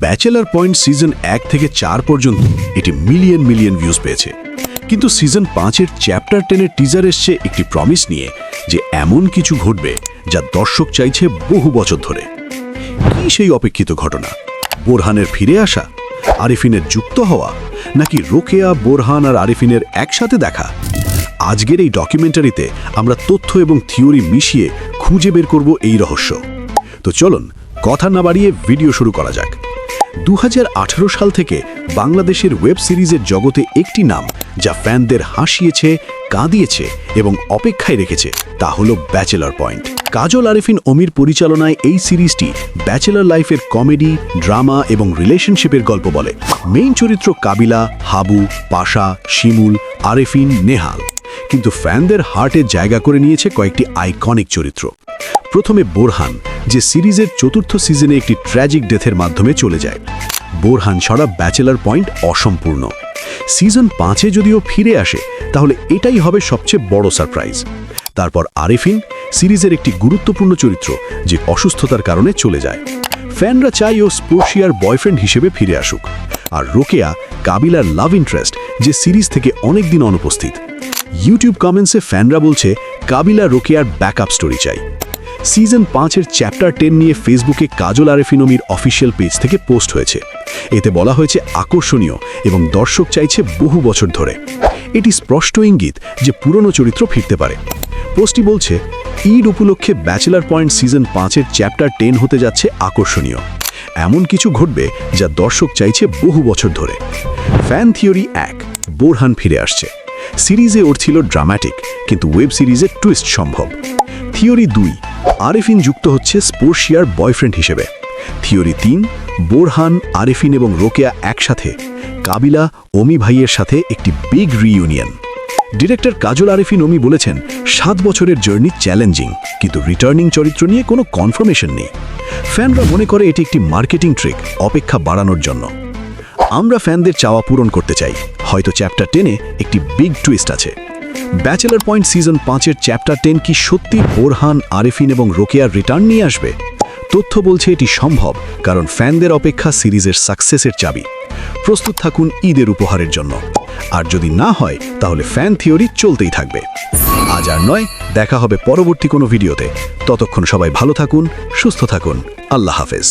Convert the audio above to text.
Bachelor point season 1 থেকে 4 পর্যন্ত এটি মিলিয়ন মিলিয়ন ভিউজ পেয়েছে। কিন্তু সিজন 5-এর চ্যাপ্টার 10-এর টিজার এসছে একটি প্রমিস নিয়ে যে এমন কিছু ঘটবে যা দর্শক চাইছে বহু বছর ধরে। কি সেই অপেক্ষিত ঘটনা? বোরহানের ফিরে আসা, আরিফিনের যুক্ত হওয়া, নাকি রোকেয়া, বোরহান আর আরিফিনের একসাথে দেখা? আজকের এই ডকুমেন্টারিতে আমরা তথ্য এবং থিওরি মিশিয়ে খুঁজে বের করব এই রহস্য। তো চলুন কথা না বাড়িয়ে ভিডিও শুরু করা যাক। 2018 সাল থেকে বাংলাদেশের ওয়েব সিরিজের জগতে একটি নাম যা ফ্যানদের হাসিয়েছে, কাঁদিয়েছে এবং অপেক্ষায় রেখেছে, তা হলো ব্যাচেলার পয়েন্ট। কাজল আরিফিন অমির পরিচালনায় এই সিরিজটি ব্যাচেলার লাইফের কমেডি, ড্রামা এবং রিলেশনশিপের গল্প বলে। মেইন চরিত্র কাবিলা, হাবু, পাশা, শিমুল, আরিফিন, নেহাল। কিন্তু ফ্যানদের হার্টে জায়গা করে নিয়েছে কয়েকটি আইকনিক চরিত্র। প্রথমে বোরহান, যে সিরিজের 4র্থ সিজনে একটি ট্র্যাজিক ডেথের মাধ্যমে চলে যায়। বোরহান ছাড়া ব্যাচেলার পয়েন্ট অসম্পূর্ণ। সিজন 5-এ যদিও ফিরে আসে, তাহলে এটাই হবে সবচেয়ে বড় সারপ্রাইজ। তারপর আরিফিন, সিরিজের একটি গুরুত্বপূর্ণ চরিত্র যে অসুস্থতার কারণে চলে যায়। ফ্যানরা চাই ও স্পোর্শিয়ার বয়ফ্রেন্ড হিসেবে ফিরে আসুক। আর রোকেয়া, কাবিলার লাভ ইন্টারেস্ট, যে সিরিজ থেকে অনেকদিন অনুপস্থিত। ইউটিউব কমেন্টসে ফ্যানরা বলছে কাবিলা রোকেয়ার ব্যাকআপ স্টোরি চাই। সিজন 5-এর চ্যাপ্টার 10 নিয়ে ফেসবুকে কাজল আরিফিন অমির অফিসিয়াল পেজ থেকে পোস্ট হয়েছে। এতে বলা হয়েছে আকর্ষণীয় এবং দর্শক চাইছে বহু বছর ধরে। এটি স্পষ্ট ইঙ্গিত যে পুরনো চরিত্র ফিরতে পারে। পোস্টটি বলছে ঈদ উপলক্ষে ব্যাচেলার পয়েন্ট সিজন 5-এর চ্যাপ্টার 10 হতে যাচ্ছে আকর্ষণীয়। এমন কিছু ঘটবে যা দর্শক চাইছে বহু বছর ধরে। ফ্যান থিওরি 1, বোরহান ফিরে আসছে। সিরিজে ওর ছিল ড্রামাটিক, কিন্তু ওয়েব সিরিজে টুইস্ট সম্ভব। থিওরি 2, আরিফিন যুক্ত হচ্ছে স্পোর্শিয়ার বয়ফ্রেন্ড হিসেবে। থিওরি 3, বোরহান, আরিফিন এবং রোকেয়া একসাথে কাবিলা, অমি ভাইয়ের সাথে একটি বিগ রিইউনিয়ন। ডিরেক্টর কাজল আরিফিন অমি বলেছেন 7 বছরের জার্নি চ্যালেঞ্জিং, কিন্তু রিটার্নিং চরিত্র নিয়ে কোনো কনফার্মেশন নেই। ফ্যানরা মনে করে এটি একটি মার্কেটিং ট্রিক, অপেক্ষা বাড়ানোর জন্য। আমরা ফ্যানদের চাওয়া পূরণ করতে চাই, হয়তো চ্যাপ্টার 10-এ একটি বিগ টুইস্ট আছে। ব্যাচেলার পয়েন্ট সিজন 5-এর চ্যাপ্টার 10 কি সত্যি বোরহান, আরিফিন এবং রোকেয়ার রিটার্ন নিয়ে আসবে? তথ্য বলছে এটি সম্ভব, কারণ ফ্যানদের অপেক্ষা সিরিজের সাকসেসের চাবি। প্রস্তুত থাকুন ঈদের উপহারের জন্য। আর যদি না হয়, তাহলে ফ্যান থিওরি চলতেই থাকবে। আজ আর নয়, দেখা হবে পরবর্তী কোনো ভিডিওতে। ততক্ষণ সবাই ভালো থাকুন, সুস্থ থাকুন। আল্লাহ হাফেজ।